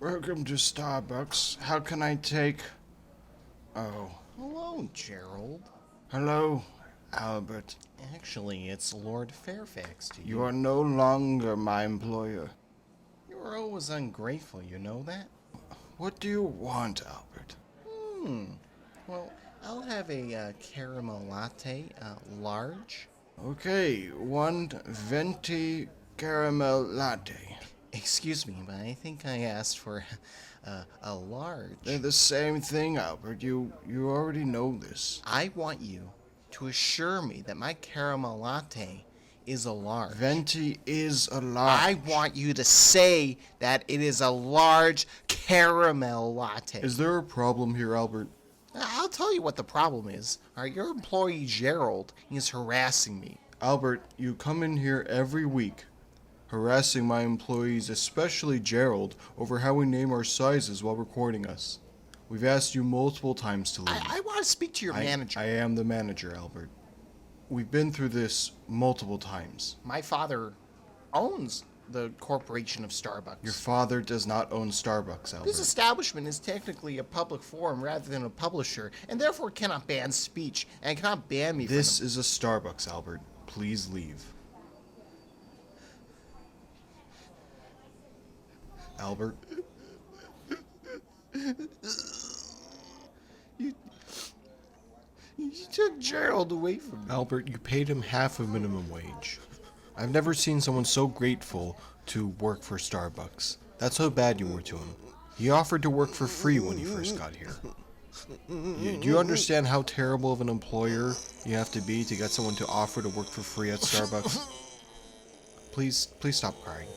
Welcome to Starbucks. How can I take... Oh. Hello, Gerald. Hello, Albert. Actually, it's Lord Fairfax to You are no longer my employer. You were always ungrateful, you know that? What do you want, Albert? Well, I'll have a caramel latte, large. Okay, one venti caramel latte. Excuse me, but I think I asked for a large. They're the same thing, Albert. You already know this. I want you to assure me that my caramel latte is a large. Venti is a large. I want you to say that it is a large caramel latte. Is there a problem here, Albert? I'll tell you what the problem is. Your employee Gerald is harassing me. Albert, you come in here every week, harassing my employees, especially Gerald, over how we name our sizes while recording us. We've asked you multiple times to leave. I want to speak to your manager. I am the manager, Albert. We've been through this multiple times. My father owns the corporation of Starbucks. Your father does not own Starbucks, Albert. This establishment is technically a public forum rather than a publisher, and therefore cannot ban speech, and cannot ban me This is a Starbucks, Albert. Please leave. Albert? You took Gerald away from me. Albert, you paid him half of minimum wage. I've never seen someone so grateful to work for Starbucks. That's how bad you were to him. He offered to work for free when he first got here. Do you understand how terrible of an employer you have to be to get someone to offer to work for free at Starbucks? Please stop crying.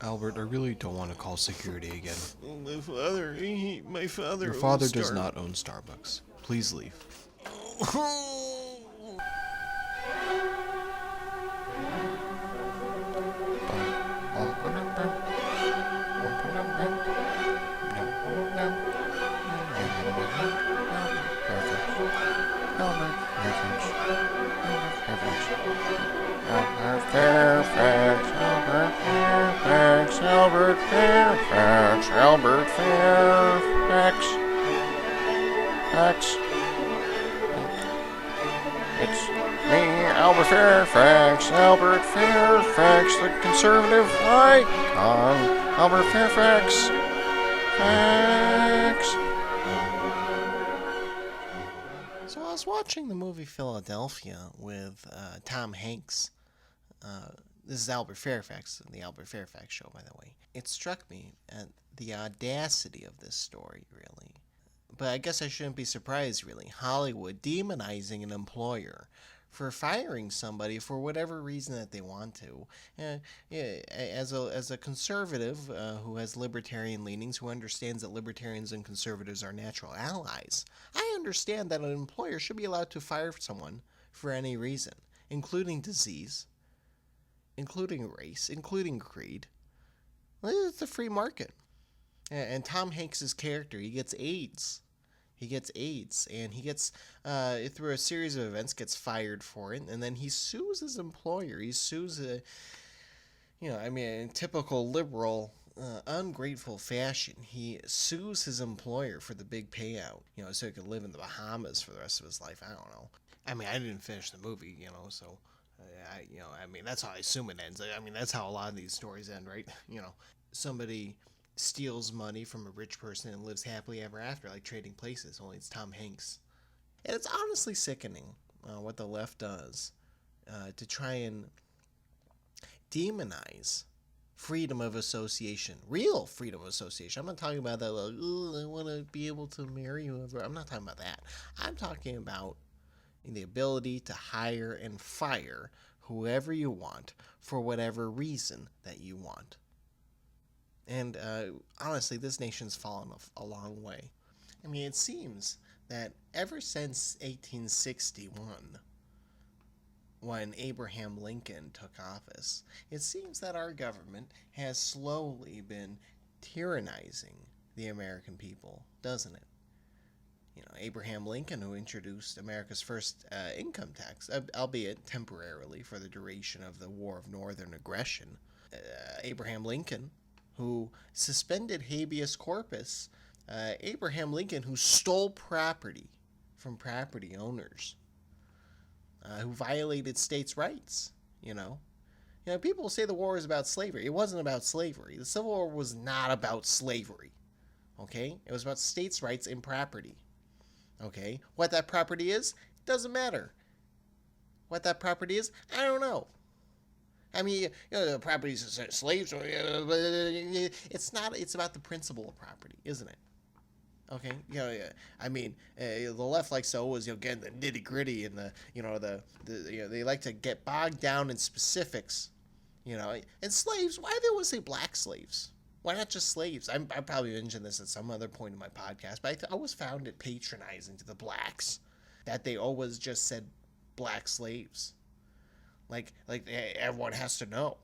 Albert, I really don't want to call security again. My father. Your father does not own Starbucks. Please leave. Albert Fairfax, Albert Fairfax. It's me, Albert Fairfax, the conservative icon, Albert Fairfax. So I was watching the movie Philadelphia with Tom Hanks. This is Albert Fairfax, the Albert Fairfax Show, by the way. It struck me at the audacity of this story, really. But I guess I shouldn't be surprised, really. Hollywood demonizing an employer for firing somebody for whatever reason that they want to. As a conservative who has libertarian leanings, who understands that libertarians and conservatives are natural allies, I understand that an employer should be allowed to fire someone for any reason, including disease, including race, including creed. It's a free market. And Tom Hanks' character, he gets AIDS. And he gets, through a series of events, gets fired for it, and then he sues his employer. He sues, in typical liberal, ungrateful fashion, he sues his employer for the big payout, so he could live in the Bahamas for the rest of his life. I don't know. I didn't finish the movie, so... that's how I assume it ends. That's how a lot of these stories end, right? Somebody steals money from a rich person and lives happily ever after, like Trading Places, only it's Tom Hanks. And it's honestly sickening what the left does to try and demonize freedom of association, real freedom of association. I'm not talking about that, like, I want to be able to marry whoever. I'm not talking about that. I'm talking about the ability to hire and fire whoever you want for whatever reason that you want. And honestly, this nation's fallen a long way. It seems that ever since 1861, when Abraham Lincoln took office, it seems that our government has slowly been tyrannizing the American people, doesn't it? Abraham Lincoln, who introduced America's first income tax, albeit temporarily for the duration of the War of Northern Aggression. Abraham Lincoln, who suspended habeas corpus. Abraham Lincoln, who stole property from property owners, who violated states' rights. People say the war is about slavery. It wasn't about slavery. The Civil War was not about slavery. Okay? It was about states' rights and property. Okay? What that property is, doesn't matter. What that property is, I don't know. I mean, the property is slaves. It's not. It's about the principle of property, isn't it? Okay. I mean, the left likes to always, get the nitty gritty and they like to get bogged down in specifics. And slaves. Why do they always say black slaves? Why not just slaves? I probably mentioned this at some other point in my podcast, but I always found it patronizing to the blacks that they always just said black slaves. Like everyone has to know.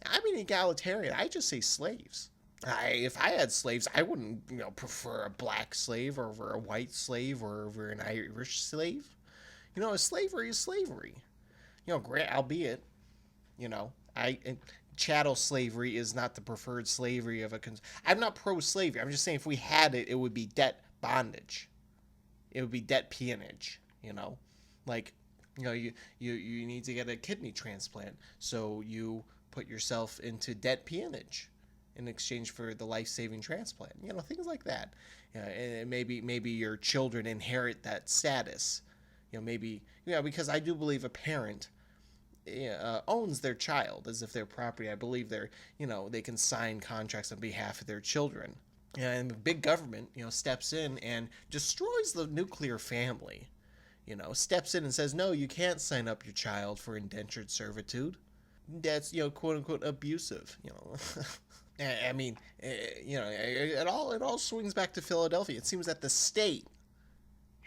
I'm an egalitarian. I just say slaves. If I had slaves, I wouldn't, prefer a black slave over a white slave or over an Irish slave. Slavery is slavery. Albeit, chattel slavery is not the preferred slavery of I'm not pro-slavery. I'm just saying if we had it, it would be debt bondage. It would be debt peonage. You need to get a kidney transplant, so you put yourself into debt peonage in exchange for the life-saving transplant. Things like that. And maybe your children inherit that status. Because I do believe a parent owns their child as if they're property. I believe they can sign contracts on behalf of their children. And the big government, steps in and destroys the nuclear family. Steps in and says, no, you can't sign up your child for indentured servitude. That's, quote unquote, abusive. I mean, it all swings back to Philadelphia. It seems that the state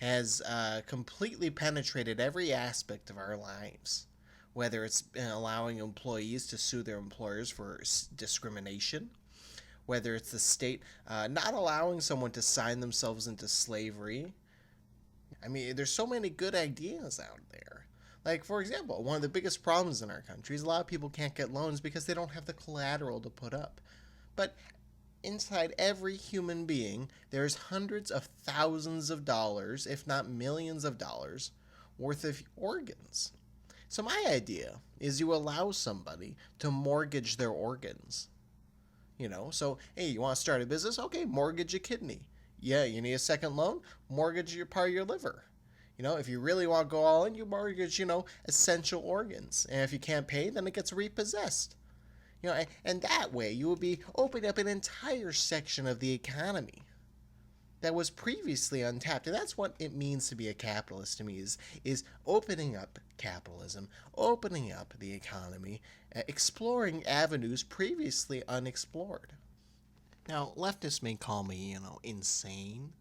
has completely penetrated every aspect of our lives, whether it's allowing employees to sue their employers for discrimination, whether it's the state not allowing someone to sign themselves into slavery. I mean, there's so many good ideas out there. Like, for example, one of the biggest problems in our country is a lot of people can't get loans because they don't have the collateral to put up. But inside every human being, there's hundreds of thousands of dollars, if not millions of dollars, worth of organs. So my idea is you allow somebody to mortgage their organs. So, hey, you want to start a business? Okay, mortgage a kidney. Yeah, you need a second loan? Mortgage your part of your liver. If you really want to go all in, you mortgage, essential organs. And if you can't pay, then it gets repossessed. And that way you will be opening up an entire section of the economy that was previously untapped. And that's what it means to be a capitalist to me, is opening up capitalism, opening up the economy, exploring avenues previously unexplored. Now, leftists may call me, insane,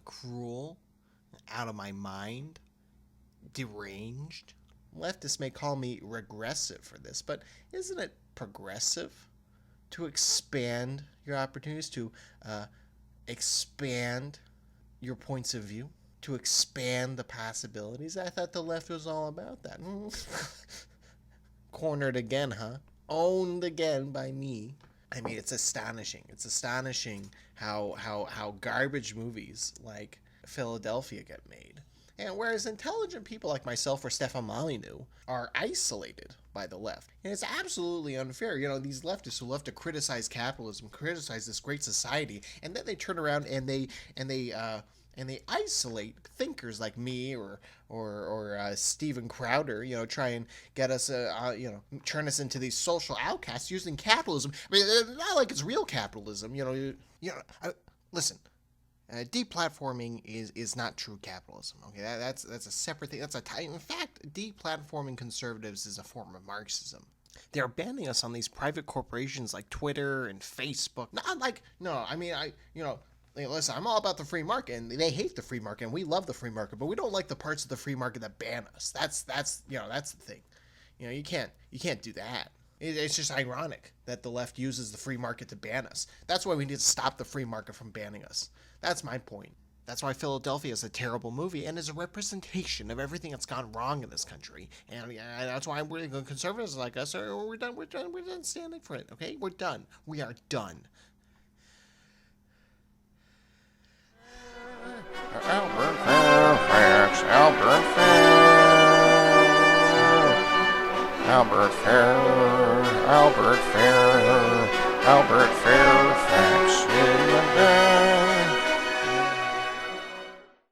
cruel, out of my mind, deranged. Leftists may call me regressive for this, but isn't it progressive to expand your opportunities, to expand your points of view, to expand the possibilities? I thought the left was all about that. Cornered again, huh? Owned again by me. I mean, it's astonishing. It's astonishing how garbage movies like Philadelphia get made. And whereas intelligent people like myself or Stefan Molyneux are isolated by the left. And it's absolutely unfair. These leftists who love to criticize capitalism, criticize this great society, and then they turn around and they isolate thinkers like me or Steven Crowder, try and get us, turn us into these social outcasts using capitalism. I mean, it's not like it's real capitalism, listen. Deplatforming is not true capitalism. Okay, that's a separate thing. In fact, deplatforming conservatives is a form of Marxism. They're banning us on these private corporations like Twitter and Facebook. Listen, I'm all about the free market, and they hate the free market, and we love the free market, but we don't like the parts of the free market that ban us. That's the thing. You can't do that. It's just ironic that the left uses the free market to ban us. That's why we need to stop the free market from banning us. That's my point. That's why Philadelphia is a terrible movie and is a representation of everything that's gone wrong in this country. And that's why we're conservatives like us we're done standing for it. Okay, we're done. We are done. Albert Fairfax, Albert Fair, Albert Fair, Albert Fair, Albert Fair.